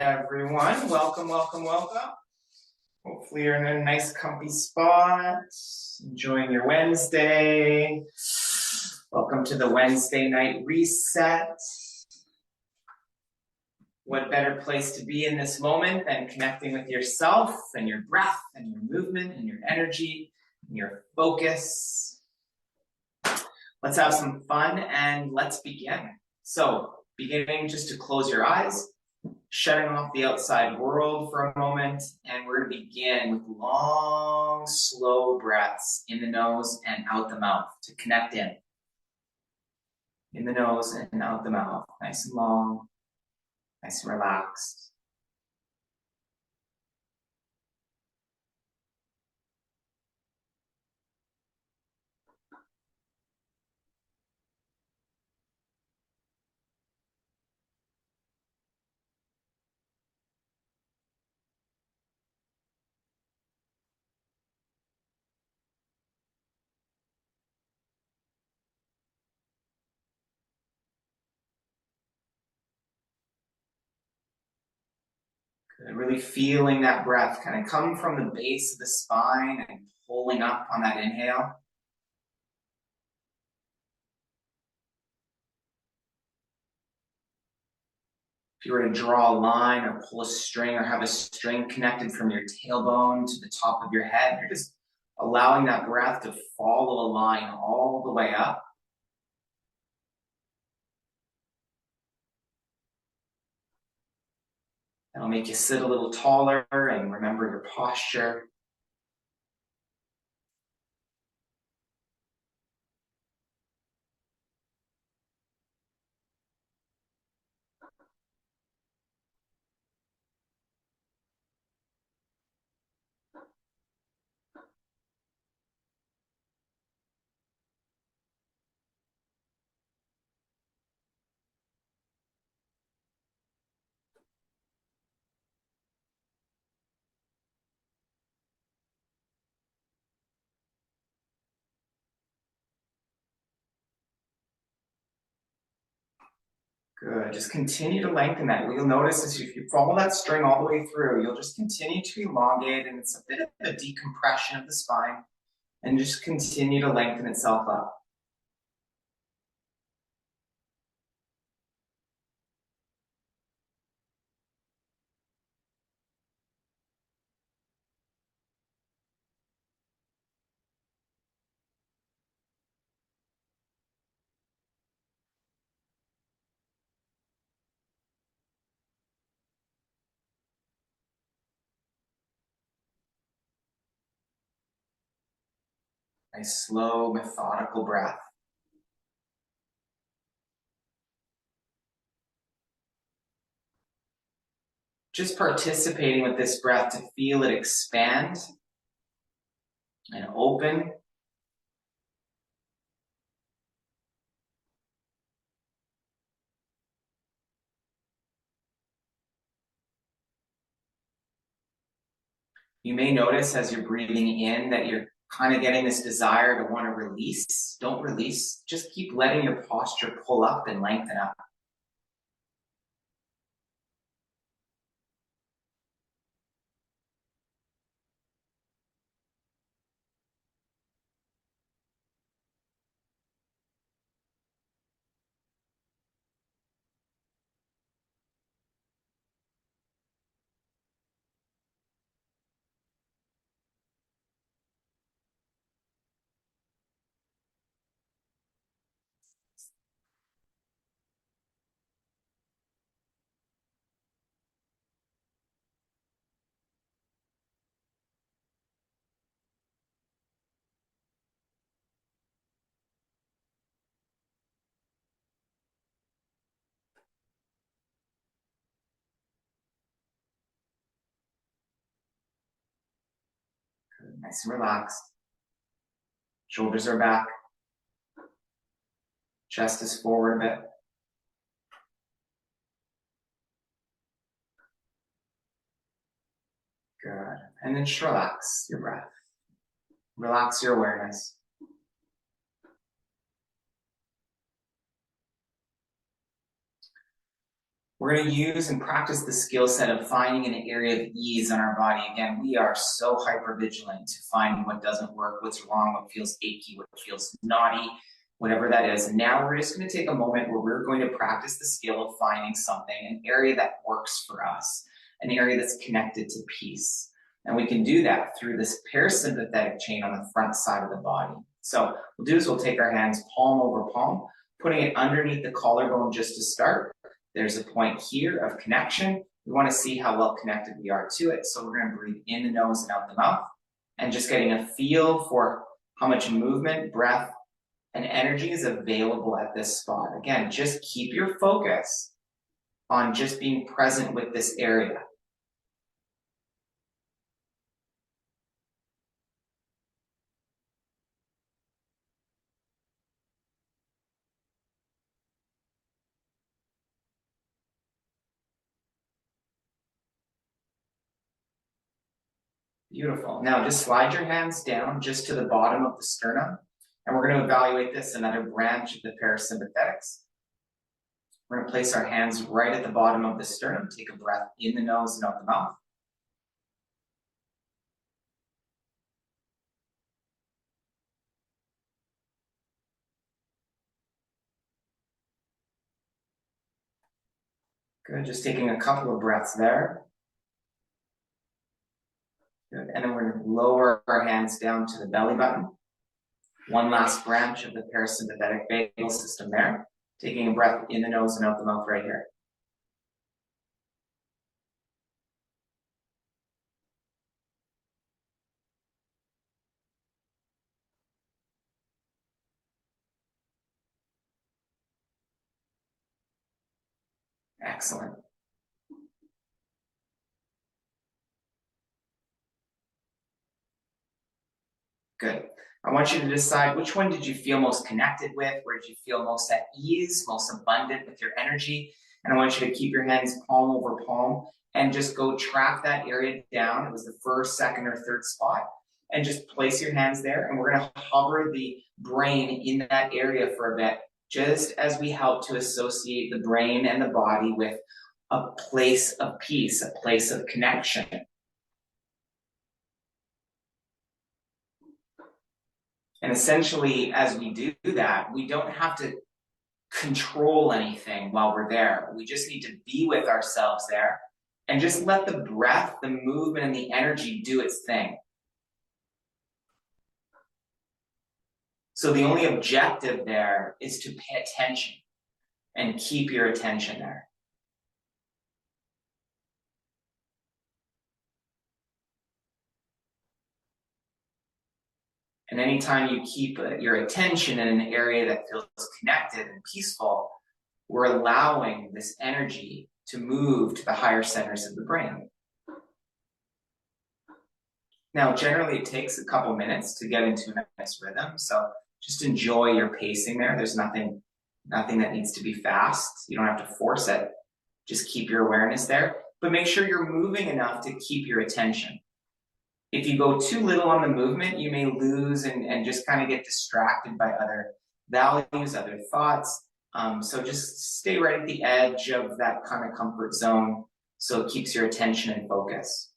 Everyone, welcome, welcome, welcome. Hopefully you're in a nice comfy spot, enjoying your Wednesday. Welcome to the Wednesday night reset. What better place to be in this moment than connecting with yourself and your breath and your movement and your energy and your focus. Let's have some fun and let's begin. So, beginning just to close your eyes, shutting off the outside world for a moment, and we're going to begin with long, slow breaths in the nose and out the mouth to connect in. In the nose and out the mouth, nice and long, nice and relaxed. Good. Really feeling that breath kind of come from the base of the spine and pulling up on that inhale. If you were to draw a line or pull a string or have a string connected from your tailbone to the top of your head, you're just allowing that breath to follow a line all the way up. That'll make you sit a little taller and remember your posture. Good. Just continue to lengthen that. You'll notice as if you follow that string all the way through, you'll just continue to elongate, and it's a bit of a decompression of the spine, and just continue to lengthen itself up. Nice, slow, methodical breath. Just participating with this breath to feel it expand and open. You may notice as you're breathing in that you're kind of getting this desire to want to release. Don't release. Just keep letting your posture pull up and lengthen up. Good. Nice and relaxed. Shoulders are back. Chest is forward a bit. Good. And then just relax your breath. Relax your awareness. We're going to use and practice the skill set of finding an area of ease on our body. Again, we are so hypervigilant to find what doesn't work, what's wrong, what feels achy, what feels knotty, whatever that is. And now we're just going to take a moment where we're going to practice the skill of finding something, an area that works for us, an area that's connected to peace. And we can do that through this parasympathetic chain on the front side of the body. So what we'll do is we'll take our hands palm over palm, putting it underneath the collarbone just to start. There's a point here of connection. We want to see how well connected we are to it. So we're going to breathe in the nose and out the mouth, and just getting a feel for how much movement, breath, and energy is available at this spot. Again, just keep your focus on just being present with this area. Beautiful. Now just slide your hands down just to the bottom of the sternum, and we're going to evaluate this, another branch of the parasympathetics. We're going to place our hands right at the bottom of the sternum. Take a breath in the nose and out the mouth. Good. Just taking a couple of breaths there. Good. And then we're going to lower our hands down to the belly button. One last branch of the parasympathetic vagal system there. Taking a breath in the nose and out the mouth right here. Excellent. Good. I want you to decide which one did you feel most connected with, where did you feel most at ease, most abundant with your energy. And I want you to keep your hands palm over palm and just go track that area down. It was the first, second, or third spot. And just place your hands there. And we're going to hover the brain in that area for a bit, just as we help to associate the brain and the body with a place of peace, a place of connection. And essentially, as we do that, we don't have to control anything while we're there. We just need to be with ourselves there and just let the breath, the movement, and the energy do its thing. So the only objective there is to pay attention and keep your attention there. And anytime you keep your attention in an area that feels connected and peaceful, we're allowing this energy to move to the higher centers of the brain. Now, generally, it takes a couple minutes to get into a nice rhythm, so just enjoy your pacing there. There's nothing that needs to be fast. You don't have to force it. Just keep your awareness there, but make sure you're moving enough to keep your attention. If you go too little on the movement, you may lose and just kind of get distracted by other values, other thoughts. So just stay right at the edge of that kind of comfort zone so it keeps your attention and focus.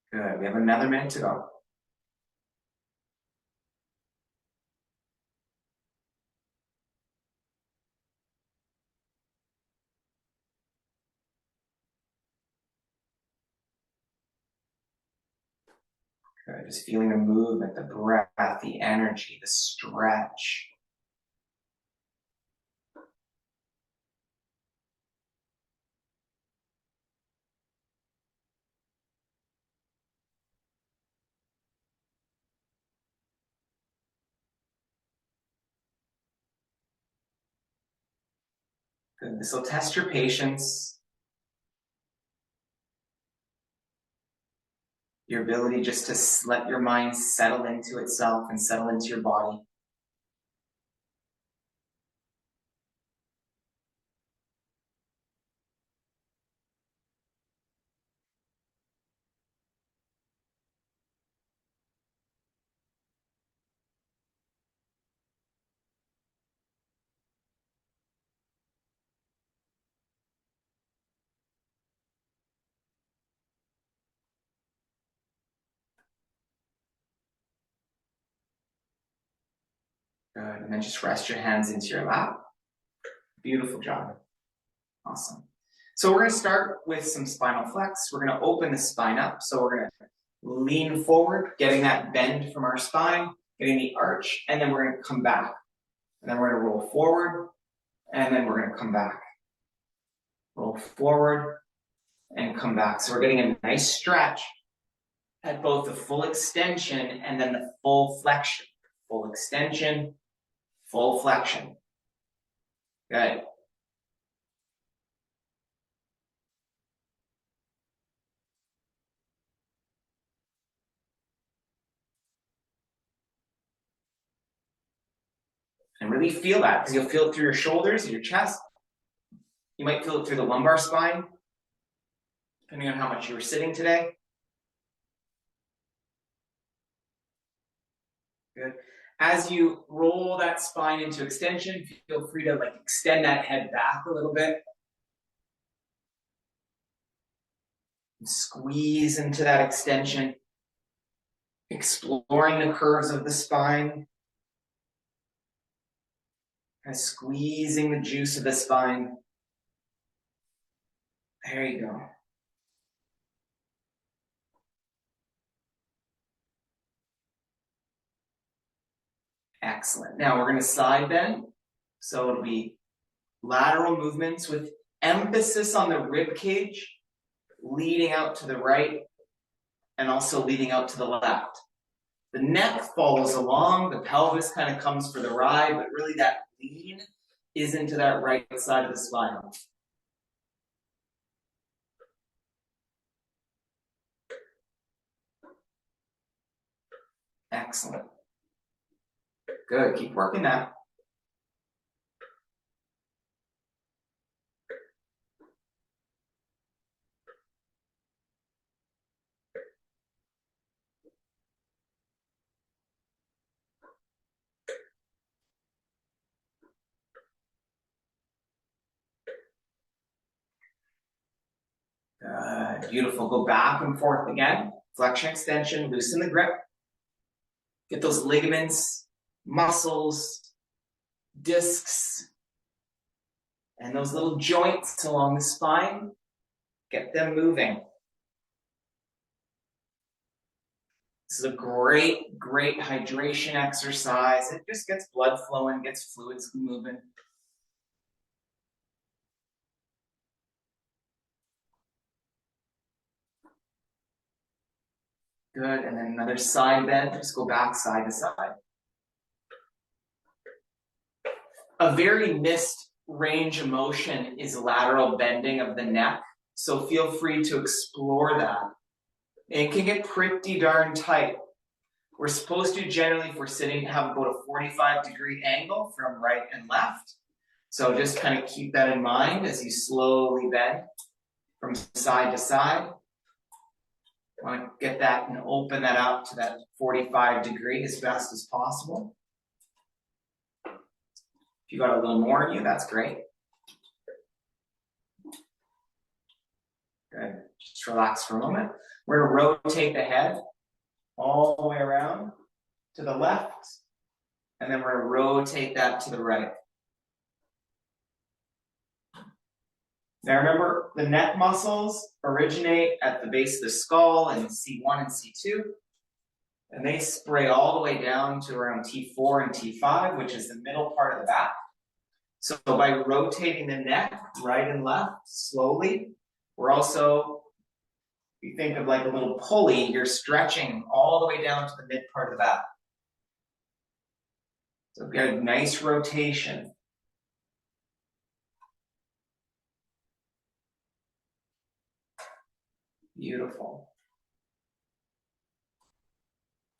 Good. We have another minute to go. Good. Just feeling the movement, the breath, the energy, the stretch. Good. This will test your patience. your ability just to let your mind settle into itself and settle into your body. Good, and then just rest your hands into your lap. Beautiful job. Awesome. So we're going to start with some spinal flex. We're going to open the spine up. So we're going to lean forward, getting that bend from our spine, getting the arch, and then we're going to come back. And then we're going to roll forward, and then we're going to come back. Roll forward and come back. So we're getting a nice stretch at both the full extension and then the full flexion. Full extension, full flexion. Good. And really feel that, because you'll feel it through your shoulders and your chest. You might feel it through the lumbar spine, depending on how much you were sitting today. Good. As you roll that spine into extension, feel free to extend that head back a little bit. And squeeze into that extension, exploring the curves of the spine. Kind of squeezing the juice of the spine. There you go. Excellent. Now we're going to side bend. So it'll be lateral movements with emphasis on the rib cage, leading out to the right and also leading out to the left. The neck follows along, the pelvis kind of comes for the ride, but really that lean is into that right side of the spine. Excellent. Good, keep working that. Good, beautiful. Go back and forth again. Flexion, extension, loosen the grip. Get those ligaments, muscles, discs, and those little joints along the spine. Get them moving. This is a great, great hydration exercise. It just gets blood flowing, gets fluids moving. Good, and then another side bend. Just go back side to side. A very missed range of motion is lateral bending of the neck. So feel free to explore that. It can get pretty darn tight. We're supposed to generally, if we're sitting, have about a 45-degree angle from right and left. So just kind of keep that in mind as you slowly bend from side to side. Want to get that and open that up to that 45-degree as best as possible. If you got a little more in you, that's great. Good. Just relax for a moment. We're going to rotate the head all the way around to the left, and then we're going to rotate that to the right. Now remember, the neck muscles originate at the base of the skull in C1 and C2, and they spray all the way down to around T4 and T5, which is the middle part of the back. So by rotating the neck right and left slowly, we're also, if you think of like a little pulley, you're stretching all the way down to the mid part of the back. So we've got a nice rotation. Beautiful.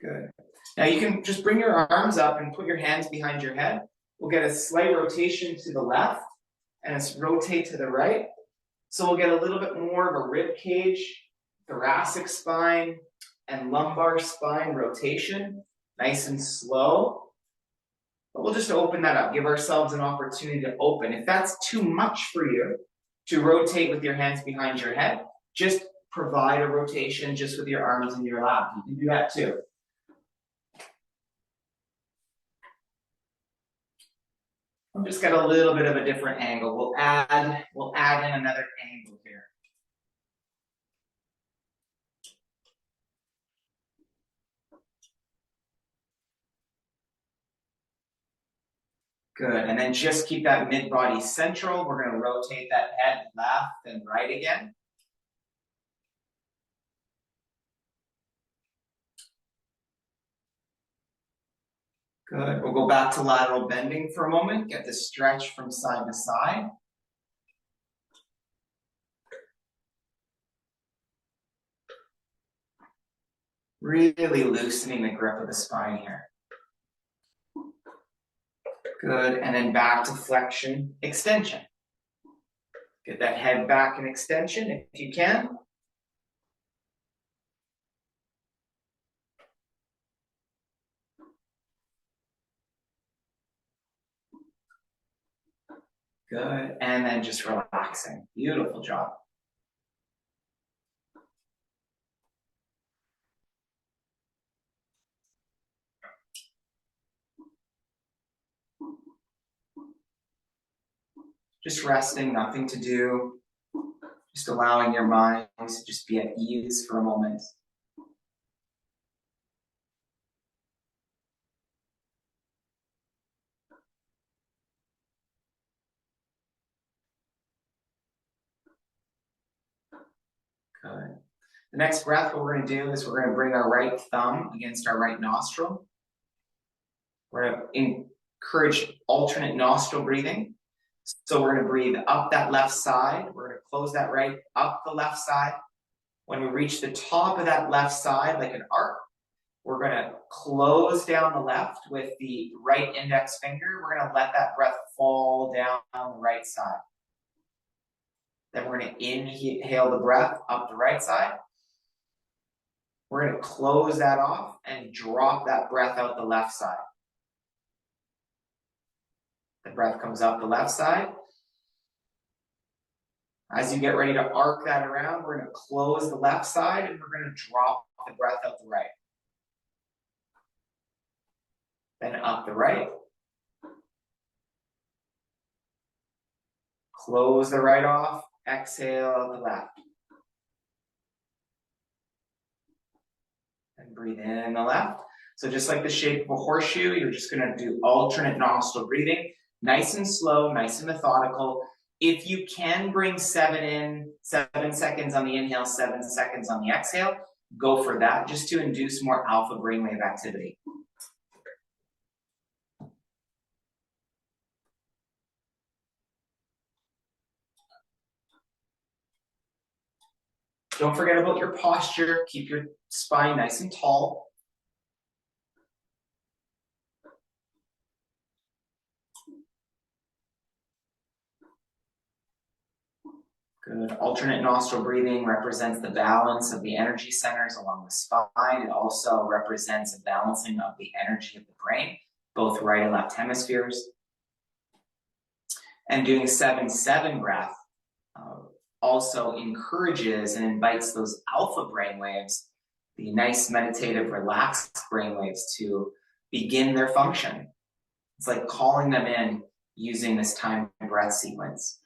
Good. Now you can just bring your arms up and put your hands behind your head. We'll get a slight rotation to the left and a rotate to the right. So we'll get a little bit more of a rib cage, thoracic spine, and lumbar spine rotation, nice and slow. But we'll just open that up, give ourselves an opportunity to open. If that's too much for you to rotate with your hands behind your head, just provide a rotation just with your arms in your lap. You can do that too. I'll just get a little bit of a different angle. We'll add in another angle here. Good, and then just keep that mid-body central. We're gonna rotate that head left and right again. Good, we'll go back to lateral bending for a moment. Get the stretch from side to side. Really loosening the grip of the spine here. Good, and then back to flexion, extension. Get that head back in extension if you can. Good, and then just relaxing. Beautiful job. Just resting, nothing to do. Just allowing your mind to just be at ease for a moment. Good. The next breath, what we're going to do is we're going to bring our right thumb against our right nostril. We're going to encourage alternate nostril breathing. So we're going to breathe up that left side. We're going to close that right, up the left side. When we reach the top of that left side, like an arc, we're going to close down the left with the right index finger. We're going to let that breath fall down the right side. Then we're going to inhale the breath up the right side. We're going to close that off and drop that breath out the left side. The breath comes up the left side. As you get ready to arc that around, we're going to close the left side and we're going to drop the breath out the right. Then up the right. Close the right off. Exhale out the left. And breathe in the left. So just like the shape of a horseshoe, you're just going to do alternate nostril breathing. Nice and slow, nice and methodical. If you can bring 7 seconds on the inhale, 7 seconds on the exhale, go for that just to induce more alpha brainwave activity. Don't forget about your posture. Keep your spine nice and tall. Good. Alternate nostril breathing represents the balance of the energy centers along the spine. It also represents a balancing of the energy of the brain, both right and left hemispheres. And doing 7-7 breath also encourages and invites those alpha brainwaves, the nice meditative relaxed brainwaves, to begin their function. It's like calling them in using this time breath sequence.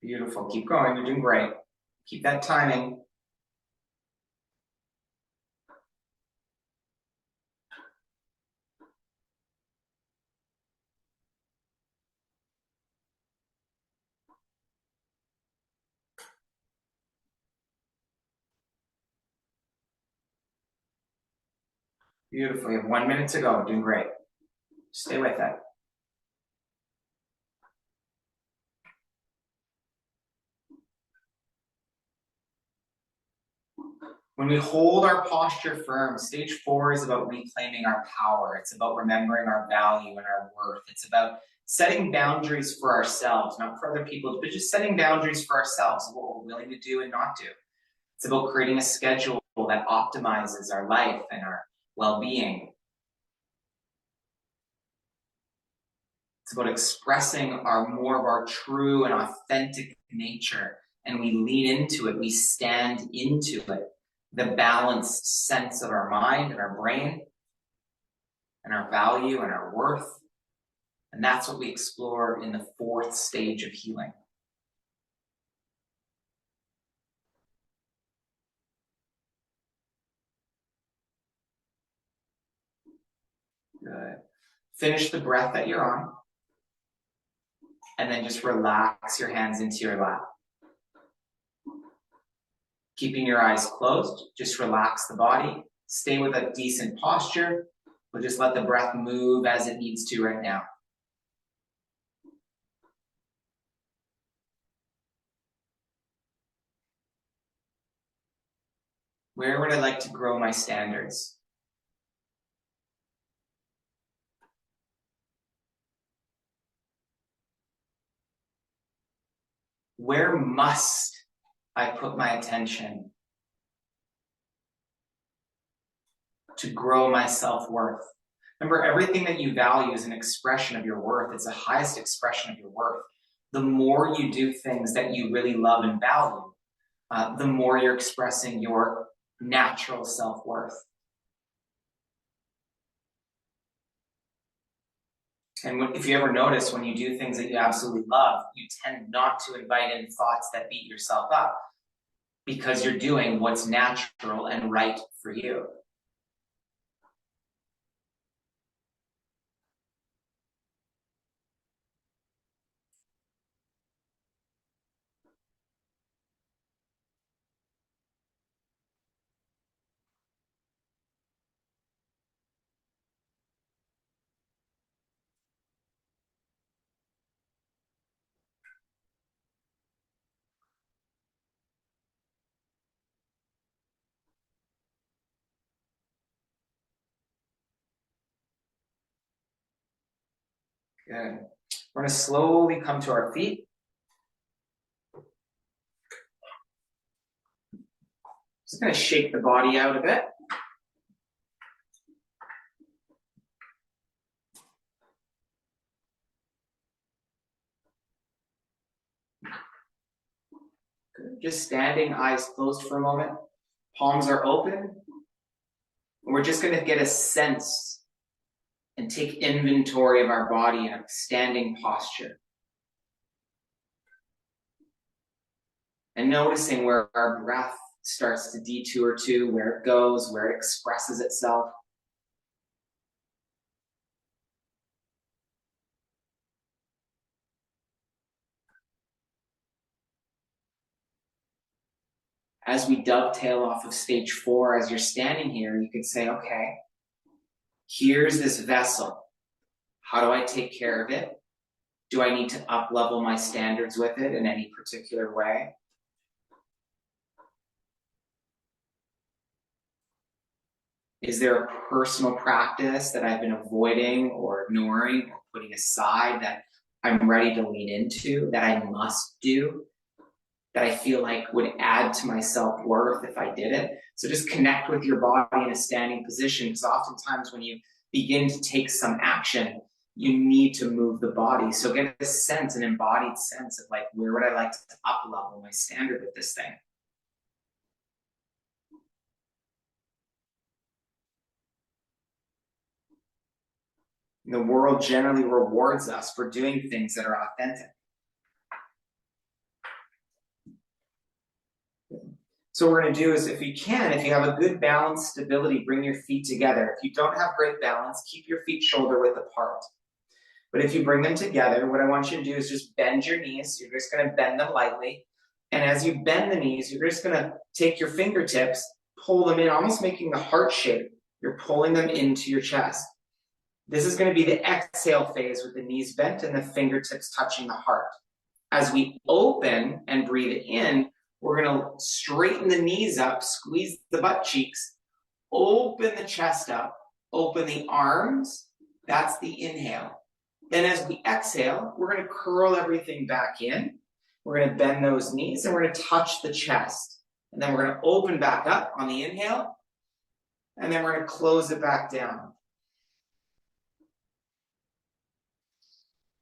Beautiful. Keep going. You're doing great. Keep that timing. Beautiful. You have 1 minute to go. Doing great. Stay with it. When we hold our posture firm, stage 4 is about reclaiming our power. It's about remembering our value and our worth. It's about setting boundaries for ourselves, not for other people, but just setting boundaries for ourselves, what we're willing to do and not do. It's about creating a schedule that optimizes our life and our well-being. It's about expressing more of our true and authentic nature, and we lean into it, we stand into it. The balanced sense of our mind and our brain and our value and our worth. And that's what we explore in the 4th stage of healing. Good. Finish the breath that you're on. And then just relax your hands into your lap. Keeping your eyes closed, just relax the body. Stay with a decent posture. We'll just let the breath move as it needs to right now. Where would I like to grow my standards? Where must I put my attention to grow my self-worth? Remember, everything that you value is an expression of your worth. It's the highest expression of your worth. The more you do things that you really love and value, the more you're expressing your natural self-worth. And if you ever notice, when you do things that you absolutely love, you tend not to invite in thoughts that beat yourself up because you're doing what's natural and right for you. Good. We're going to slowly come to our feet. Just going to shake the body out a bit. Good. Just standing, eyes closed for a moment. Palms are open. And we're just going to get a sense and take inventory of our body in a standing posture. And noticing where our breath starts to detour to, where it goes, where it expresses itself. As we dovetail off of stage 4, as you're standing here, you could say, okay, here's this vessel. How do I take care of it? Do I need to up-level my standards with it in any particular way? Is there a personal practice that I've been avoiding or ignoring or putting aside that I'm ready to lean into, that I must do, that I feel like would add to my self-worth if I did it? So just connect with your body in a standing position, because oftentimes when you begin to take some action, you need to move the body. So get a sense, an embodied sense of like, where would I like to up-level my standard with this thing? The world generally rewards us for doing things that are authentic. So what we're going to do is, if you can, if you have a good balance, stability, bring your feet together. If you don't have great balance, keep your feet shoulder width apart. But if you bring them together, what I want you to do is just bend your knees. You're just going to bend them lightly. And as you bend the knees, you're just going to take your fingertips, pull them in, almost making the heart shape. You're pulling them into your chest. This is going to be the exhale phase with the knees bent and the fingertips touching the heart. As we open and breathe in, we're going to straighten the knees up, squeeze the butt cheeks, open the chest up, open the arms. That's the inhale. Then as we exhale, we're going to curl everything back in. We're going to bend those knees and we're going to touch the chest. And then we're going to open back up on the inhale. And then we're going to close it back down.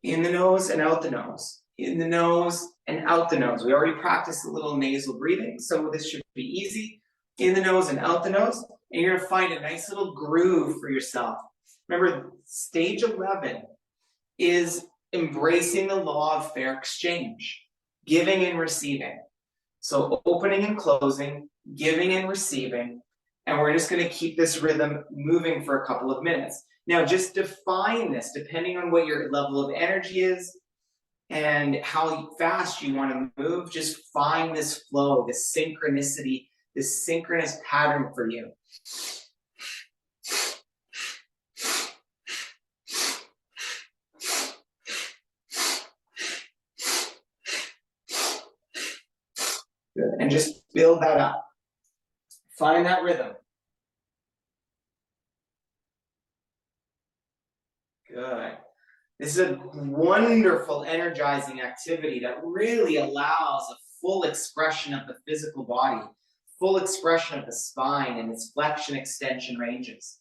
In the nose and out the nose. In the nose and out the nose. We already practiced a little nasal breathing, so this should be easy. In the nose and out the nose. And you're going to find a nice little groove for yourself. Remember, stage 11 is embracing the law of fair exchange. Giving and receiving. So opening and closing, giving and receiving. And we're just going to keep this rhythm moving for a couple of minutes. Now, just define this depending on what your level of energy is and how fast you want to move. Just find this flow, this synchronicity, this synchronous pattern for you. Good. And just build that up. Find that rhythm. Good. This is a wonderful, energizing activity that really allows a full expression of the physical body, full expression of the spine and its flexion extension ranges.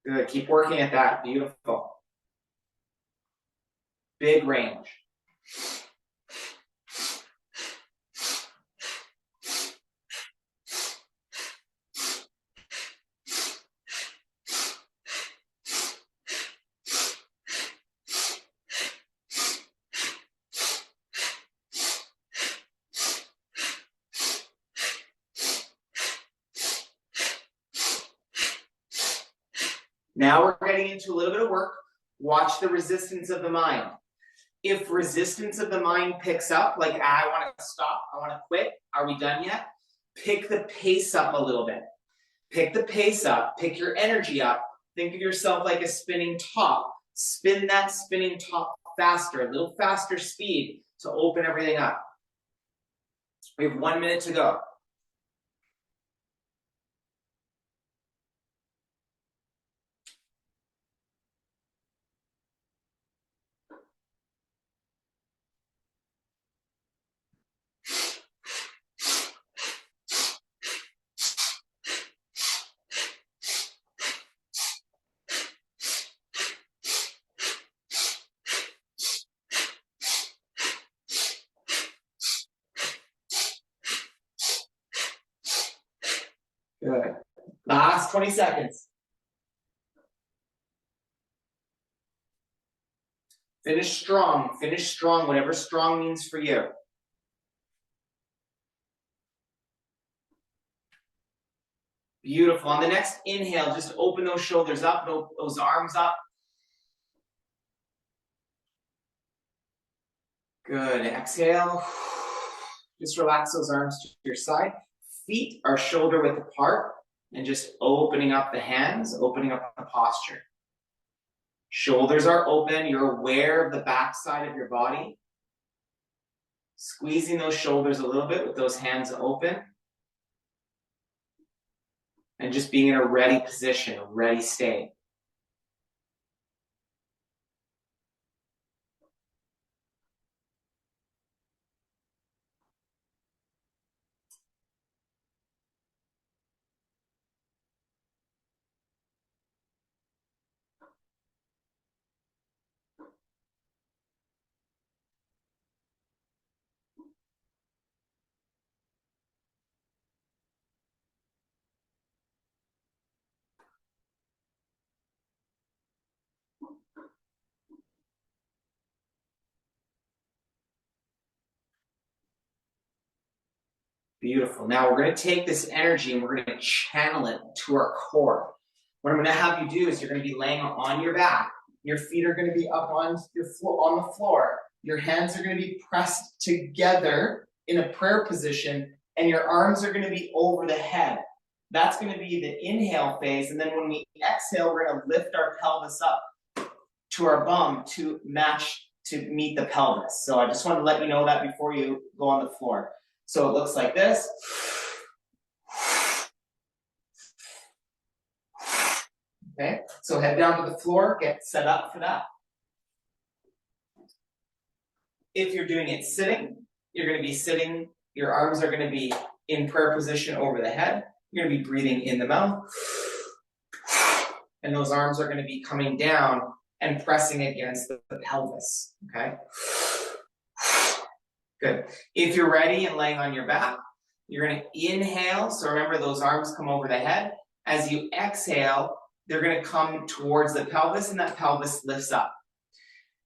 Good. Keep working at that. Beautiful. Big range. Now we're getting into a little bit of work. Watch the resistance of the mind. If resistance of the mind picks up, like, I want to stop, I want to quit, are we done yet? Pick the pace up a little bit. Pick the pace up, pick your energy up. Think of yourself like a spinning top. Spin that spinning top faster, a little faster speed to open everything up. We have 1 minute to go. Good. Last 20 seconds. Finish strong, whatever strong means for you. Beautiful. On the next inhale, just open those shoulders up, those arms up. Good. Exhale. Just relax those arms to your side. Feet are shoulder width apart and just opening up the hands, opening up the posture. Shoulders are open. You're aware of the back side of your body. Squeezing those shoulders a little bit with those hands open. And just being in a ready position, a ready state. Beautiful. Now we're going to take this energy and we're going to channel it to our core. What I'm going to have you do is you're going to be laying on your back. Your feet are going to be up on the floor. Your hands are going to be pressed together in a prayer position, and your arms are going to be over the head. That's going to be the inhale phase, and then when we exhale, we're going to lift our pelvis up to our bum to meet the pelvis. So I just want to let you know that before you go on the floor. So it looks like this. Okay, so head down to the floor, get set up for that. If you're doing it sitting, you're going to be sitting, your arms are going to be in prayer position over the head. You're going to be breathing in the mouth. And those arms are going to be coming down and pressing against the pelvis, okay? Good. If you're ready and laying on your back, you're going to inhale. So remember, those arms come over the head. As you exhale, they're going to come towards the pelvis, and that pelvis lifts up.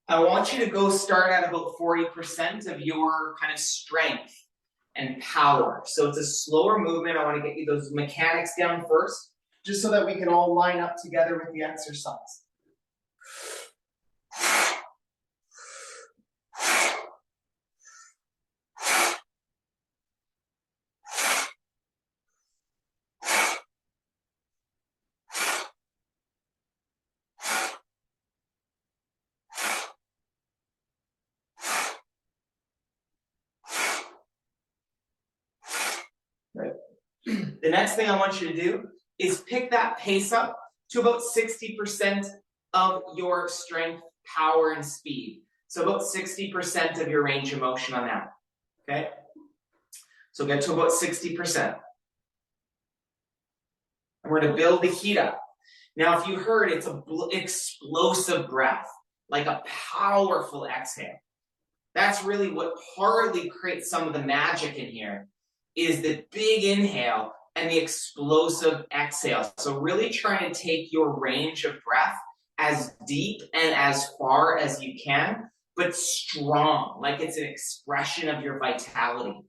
I want you to go start at about 40% of your kind of strength and power. So it's a slower movement. I want to get you those mechanics down first, just so that we can all line up together with the exercise. Right. The next thing I want you to do is pick that pace up to about 60% of your strength, power, and speed. So about 60% of your range of motion on that, okay? So get to about 60%. And we're going to build the heat up. Now, if you heard, it's an explosive breath, like a powerful exhale. That's really what partly creates some of the magic in here, is the big inhale and the explosive exhale. So really trying to take your range of breath as deep and as far as you can, but strong, like it's an expression of your vitality.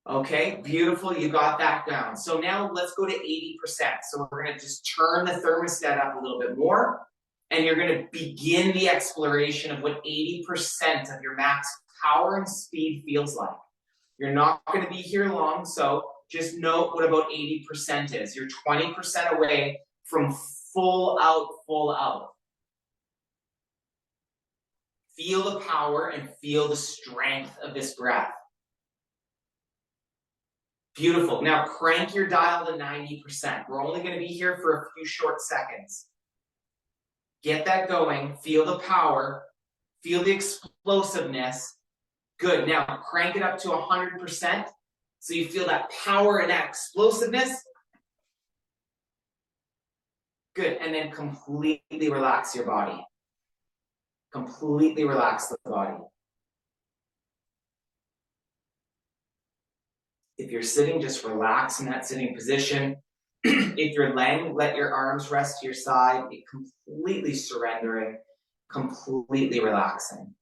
Okay, beautiful, you got that down. So now let's go to 80%. So we're gonna just turn the thermostat up a little bit more, and you're gonna begin the exploration of what 80% of your max power and speed feels like. You're not gonna be here long, so just note what about 80% is. You're 20% away from full out, full out. Feel the power and feel the strength of this breath. Beautiful. Now crank your dial to 90%. We're only going to be here for a few short seconds. Get that going. Feel the power. Feel the explosiveness. Good. Now crank it up to 100%. So you feel that power and that explosiveness. Good. And then completely relax your body. Completely relax the body. If you're sitting, just relax in that sitting position. If you're laying, let your arms rest to your side, be completely surrendering, completely relaxing.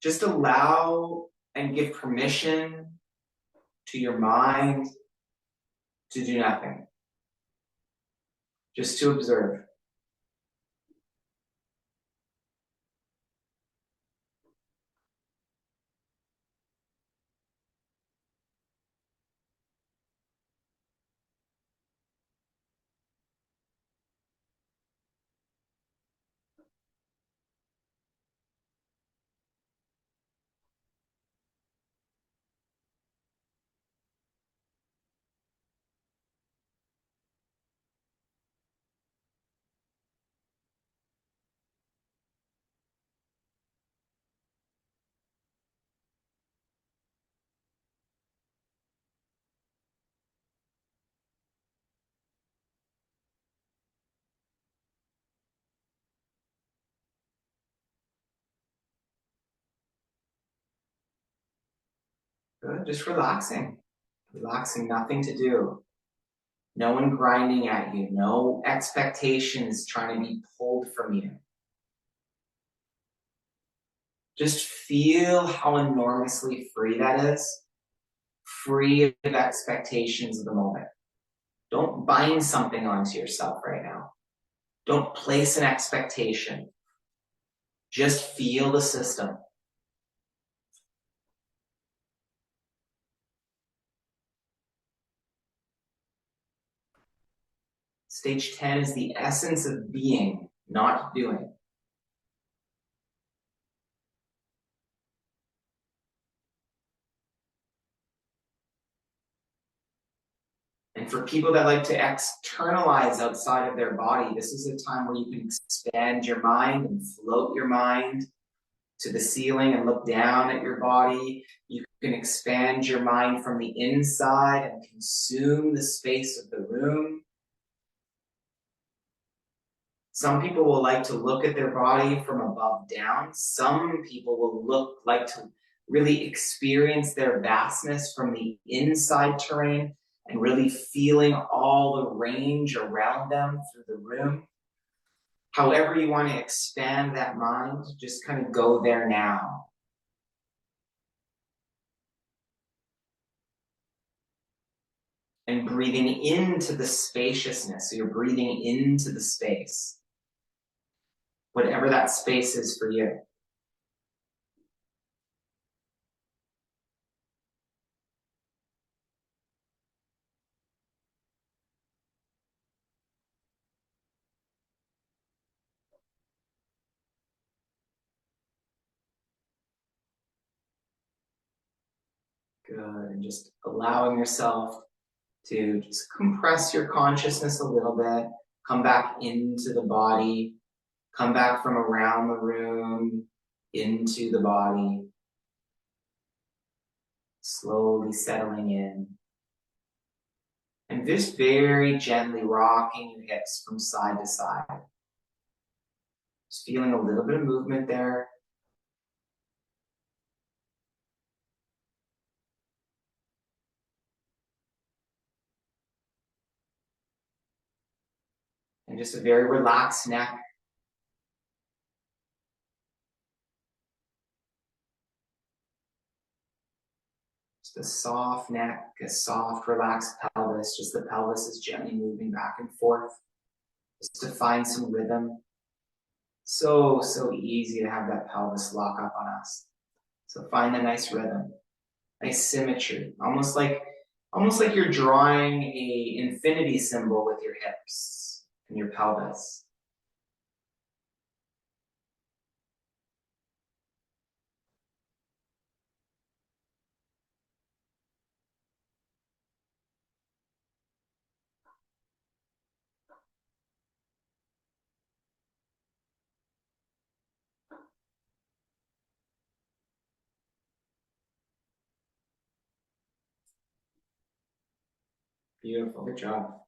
Just allow and give permission to your mind to do nothing. Just to observe. Good, just relaxing. Relaxing, nothing to do. No one grinding at you, no expectations trying to be pulled from you. Just feel how enormously free that is. Free of expectations of the moment. Don't bind something onto yourself right now. Don't place an expectation. Just feel the system. Stage 10 is the essence of being, not doing. And for people that like to externalize outside of their body, this is a time where you can expand your mind and float your mind to the ceiling and look down at your body. You can expand your mind from the inside and consume the space of the room. Some people will like to look at their body from above down. Some people will like to really experience their vastness from the inside terrain and really feeling all the range around them through the room. However you want to expand that mind, just kind of go there now. And breathing into the spaciousness. So you're breathing into the space. Whatever that space is for you. Good, and just allowing yourself to just compress your consciousness a little bit, come back into the body, come back from around the room into the body, slowly settling in. And just very gently rocking your hips from side to side. Just feeling a little bit of movement there. And just a very relaxed neck. Just a soft neck, a soft, relaxed pelvis. Just the pelvis is gently moving back and forth. Just to find some rhythm. So easy to have that pelvis lock up on us. So find a nice rhythm, nice symmetry, almost like you're drawing a infinity symbol with your hips and your pelvis. Beautiful, good job.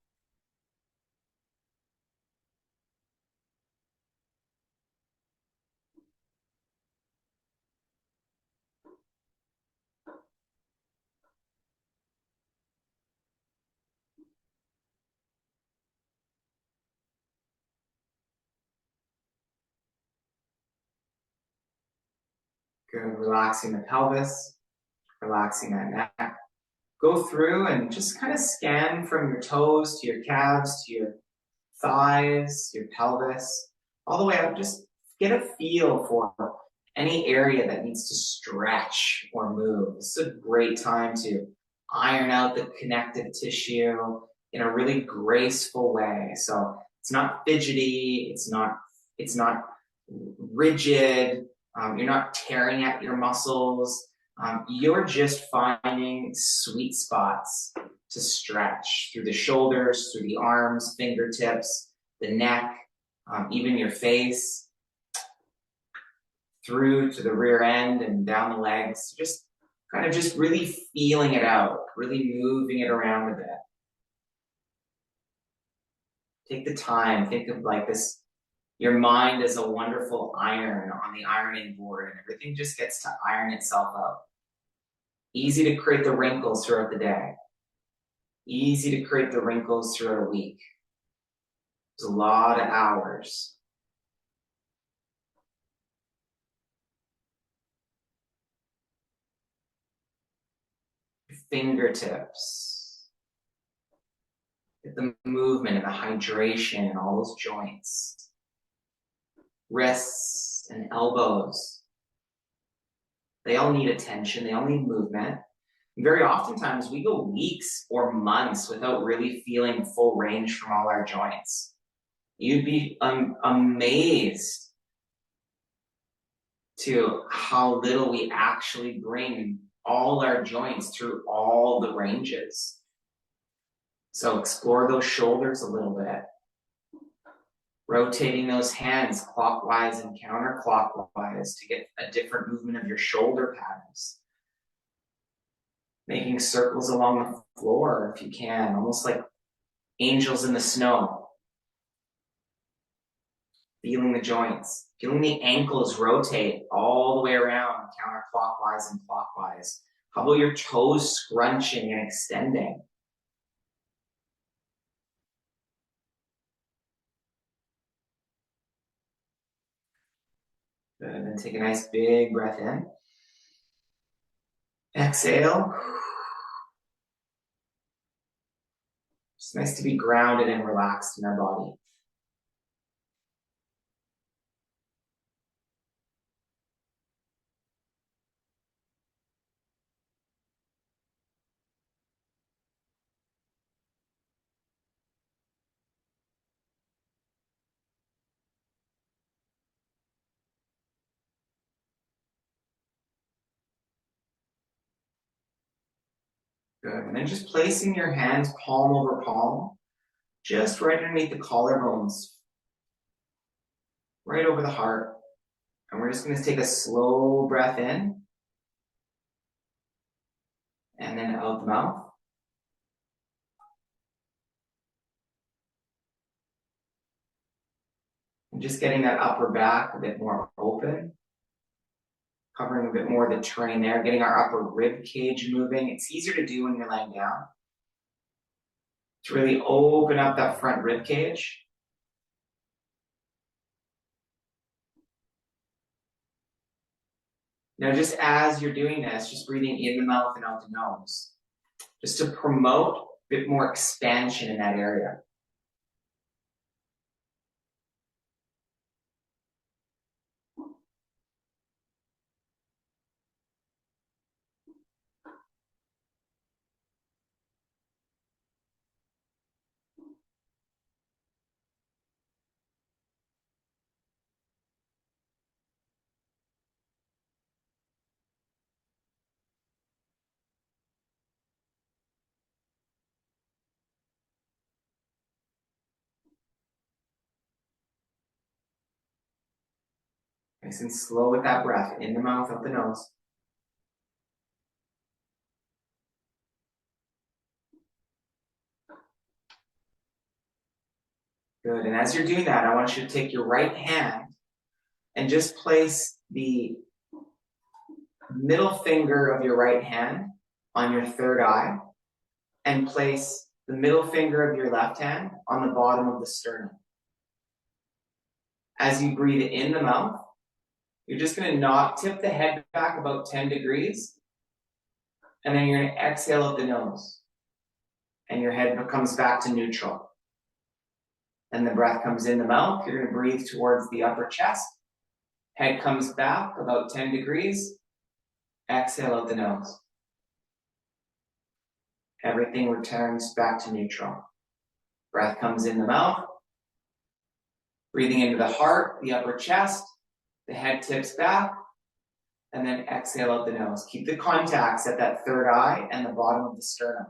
Good, relaxing the pelvis, relaxing that neck. Go through and just kind of scan from your toes to your calves, to your thighs, your pelvis, all the way up. Just get a feel for any area that needs to stretch or move. This is a great time to iron out the connective tissue in a really graceful way. So it's not fidgety, it's not rigid, you're not tearing at your muscles. You're just finding sweet spots to stretch through the shoulders, through the arms, fingertips, the neck, even your face, through to the rear end and down the legs. Just kind of just really feeling it out, really moving it around a bit. Take the time, think of like this, your mind is a wonderful iron on the ironing board and everything just gets to iron itself out. Easy to create the wrinkles throughout the day. Easy to create the wrinkles throughout a week. There's a lot of hours. Fingertips. Get the movement and the hydration in all those joints. Wrists and elbows. They all need attention. They all need movement. And very oftentimes we go weeks or months without really feeling full range from all our joints. You'd be amazed to how little we actually bring all our joints through all the ranges. So explore those shoulders a little bit. Rotating those hands clockwise and counterclockwise to get a different movement of your shoulder patterns. Making circles along the floor if you can, almost like angels in the snow. Feeling the joints, feeling the ankles rotate all the way around counterclockwise and clockwise. How about your toes scrunching and extending? Good, and then take a nice big breath in. Exhale. It's nice to be grounded and relaxed in our body. Good, and then just placing your hands palm over palm, just right underneath the collarbones, right over the heart. And we're just going to take a slow breath in and then out the mouth. And just getting that upper back a bit more open, covering a bit more of the terrain there, getting our upper rib cage moving. It's easier to do when you're laying down. To really open up that front rib cage. Now, just as you're doing this, just breathing in the mouth and out the nose, just to promote a bit more expansion in that area. Nice and slow with that breath, in the mouth, out the nose. Good, and as you're doing that, I want you to take your right hand and just place the middle finger of your right hand on your third eye and place the middle finger of your left hand on the bottom of the sternum. As you breathe in the mouth, you're just going to tip the head back about 10 degrees, and then you're going to exhale out the nose, and your head comes back to neutral. Then the breath comes in the mouth, you're going to breathe towards the upper chest, head comes back about 10 degrees, exhale out the nose. Everything returns back to neutral. Breath comes in the mouth, breathing into the heart, the upper chest, the head tips back, and then exhale out the nose. Keep the contacts at that third eye and the bottom of the sternum.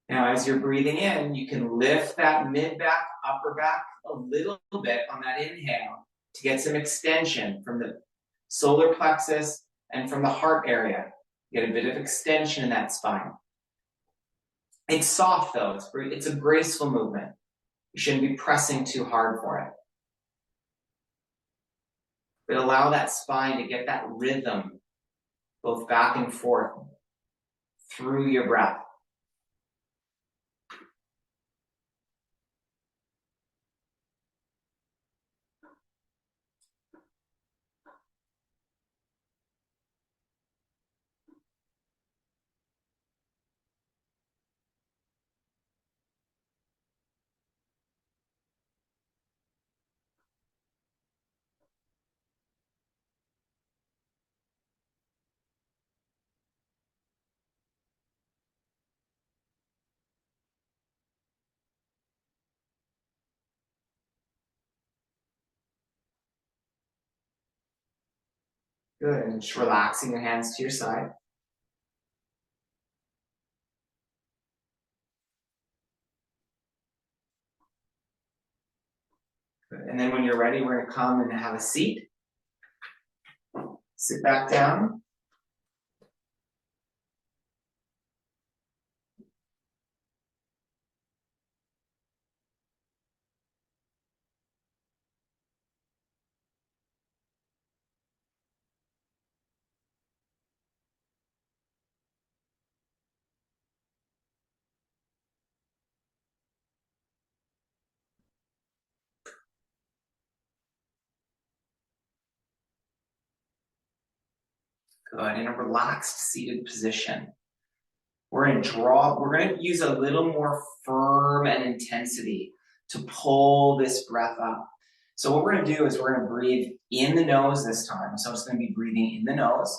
Now, as you're breathing in, you can lift that mid-back, upper back a little bit on that inhale to get some extension from the solar plexus and from the heart area. Get a bit of extension in that spine. It's soft though, it's a graceful movement. You shouldn't be pressing too hard for it. But allow that spine to get that rhythm, both back and forth, through your breath. Good, and just relaxing your hands to your side. Good. And then when you're ready, we're gonna come and have a seat. Sit back down. Good, in a relaxed seated position. We're gonna use a little more firm and intensity to pull this breath up. So what we're gonna do is we're gonna breathe in the nose this time. So it's gonna be breathing in the nose.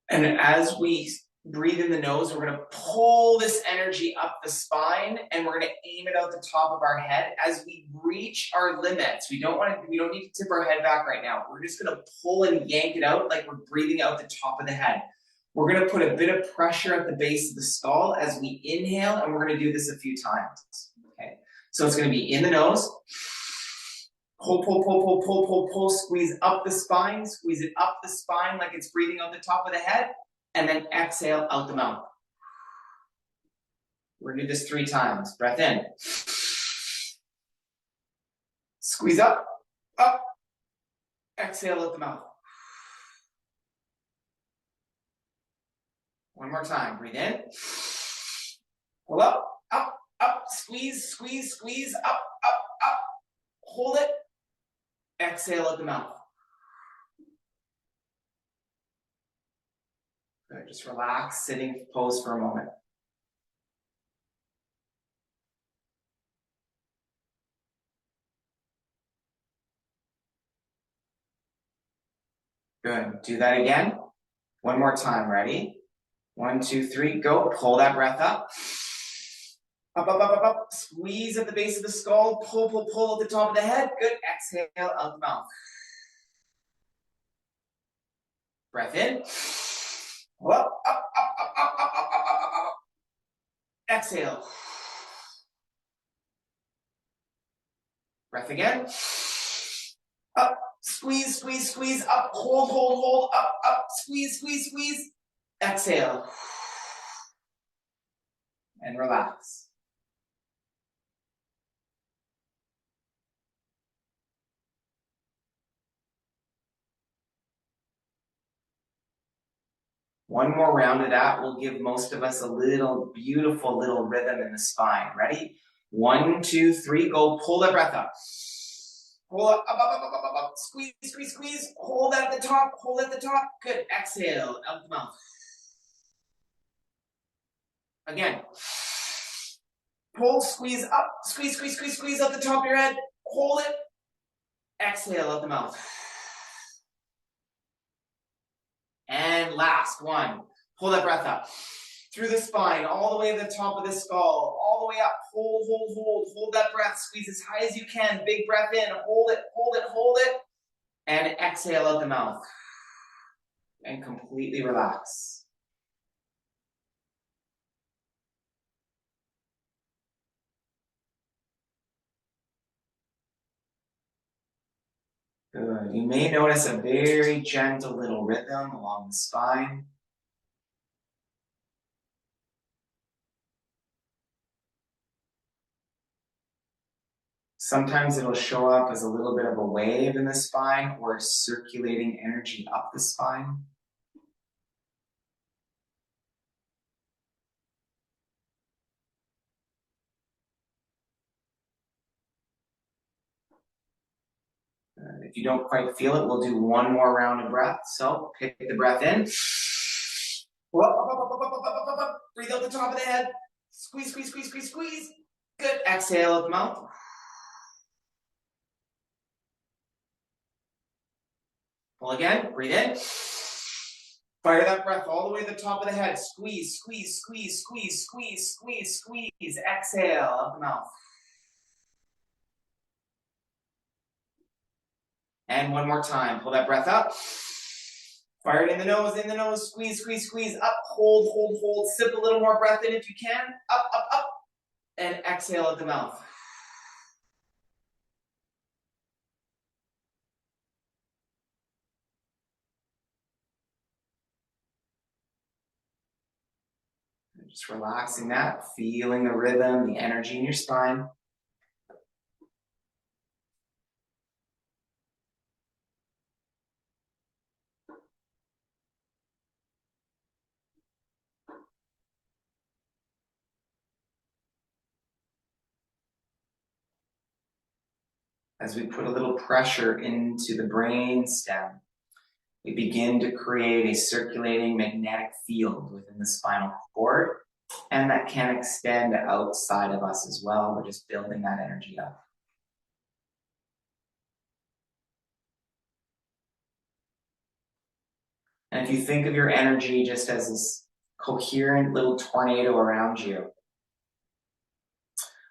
And as we breathe in the nose, we're gonna pull this energy up the spine and we're gonna aim it out the top of our head as we reach our limits. We don't need to tip our head back right now. We're just gonna pull and yank it out like we're breathing out the top of the head. We're gonna put a bit of pressure at the base of the skull as we inhale, and we're gonna do this a few times, okay? So it's gonna be in the nose, pull, pull, pull, pull, pull, pull, pull, squeeze up the spine, squeeze it up the spine like it's breathing out the top of the head, and then exhale out the mouth. We're gonna do this 3 times. Breath in. Squeeze up, up, exhale out the mouth. One more time, breathe in. Pull up, up, up, squeeze, squeeze, squeeze, up, up, up. Hold it, exhale out the mouth. Good, just relax, sitting pose for a moment. Good, do that again. One more time, ready? 1, 2, 3, go. Pull that breath up. Up, up, up, up, up. Squeeze at the base of the skull. Pull, pull, pull at the top of the head. Good. Exhale out the mouth. Breath in. Pull up, up, up, up, up, up, up, up, up, up. Exhale. Breath again. Up. Squeeze, squeeze, squeeze. Up. Hold, hold, hold. Up, up. Squeeze, squeeze, squeeze. Exhale. And relax. One more round of that will give most of us a little beautiful little rhythm in the spine. Ready? 1, 2, 3, go. Pull that breath up. Pull up, up, up, up, up, up, up. Squeeze, squeeze, squeeze. Hold at the top, hold at the top. Good. Exhale out the mouth. Again. Pull, squeeze up, squeeze, squeeze, squeeze, squeeze out the top of your head. Hold it. Exhale out the mouth. And last one. Pull that breath up. Through the spine, all the way to the top of the skull, all the way up. Hold, hold, hold. Hold that breath. Squeeze as high as you can. Big breath in. Hold it, hold it, hold it. And exhale out the mouth. And completely relax. Good. You may notice a very gentle little rhythm along the spine. Sometimes it'll show up as a little bit of a wave in the spine or circulating energy up the spine. If you don't quite feel it, we'll do one more round of breath. So pick the breath in. Breathe out the top of the head. Squeeze, squeeze, squeeze, squeeze, squeeze. Good. Exhale out the mouth. Pull again. Breathe in. Fire that breath all the way to the top of the head. Squeeze, squeeze, squeeze, squeeze, squeeze, squeeze, squeeze. Exhale out the mouth. And one more time. Pull that breath up. Fire it in the nose, squeeze, squeeze, squeeze. Up, hold, hold, hold. Sip a little more breath in if you can. Up, up, up. And exhale at the mouth. Just relaxing that, feeling the rhythm, the energy in your spine. As we put a little pressure into the brain stem, we begin to create a circulating magnetic field within the spinal cord, and that can extend outside of us as well. We're just building that energy up. And if you think of your energy just as this coherent little tornado around you,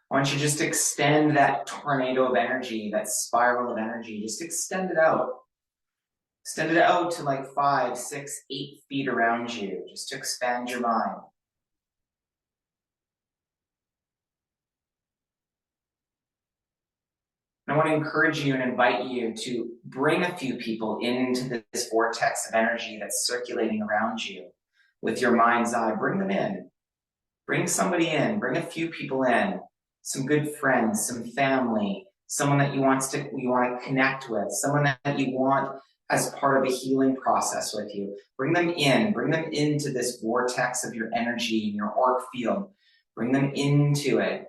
why don't you just extend that tornado of energy, that spiral of energy, just extend it out. Extend it out to like 5, 6, 8 feet around you, just to expand your mind. I want to encourage you and invite you to bring a few people into this vortex of energy that's circulating around you with your mind's eye. Bring them in. Bring somebody in. Bring a few people in. Some good friends, some family, someone that you want to connect with, someone that you want as part of a healing process with you. Bring them in. Bring them into this vortex of your energy and your auric field. Bring them into it.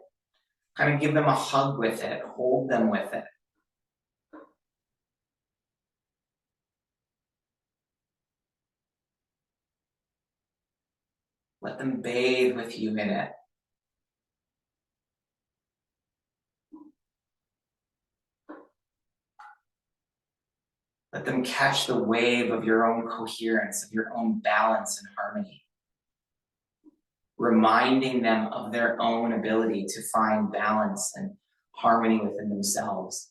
Kind of give them a hug with it. Hold them with it. Let them bathe with you in it. Let them catch the wave of your own coherence, of your own balance and harmony. Reminding them of their own ability to find balance and harmony within themselves.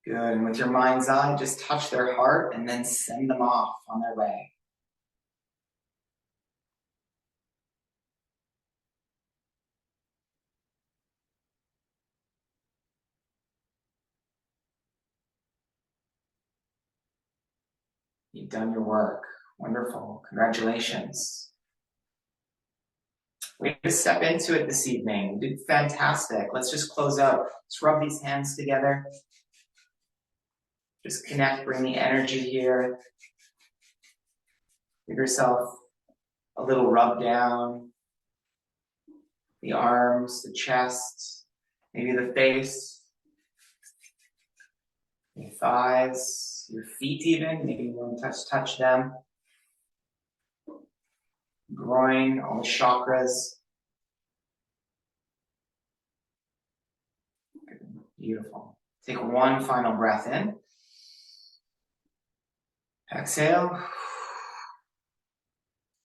Good, and with your mind's eye, just touch their heart and then send them off on their way. You've done your work. Wonderful. Congratulations. Way to step into it this evening. You did fantastic. Let's just close out. Let's rub these hands together. Just connect, bring the energy here. Give yourself a little rub down. The arms, the chest, maybe the face, your thighs, your feet even. Maybe you want to touch them. Groin, all the chakras. Beautiful. Take one final breath in. Exhale.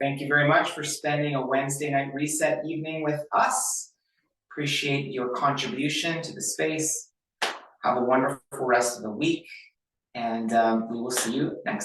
Thank you very much for spending a Wednesday night reset evening with us. Appreciate your contribution to the space. Have a wonderful rest of the week, and we will see you next time.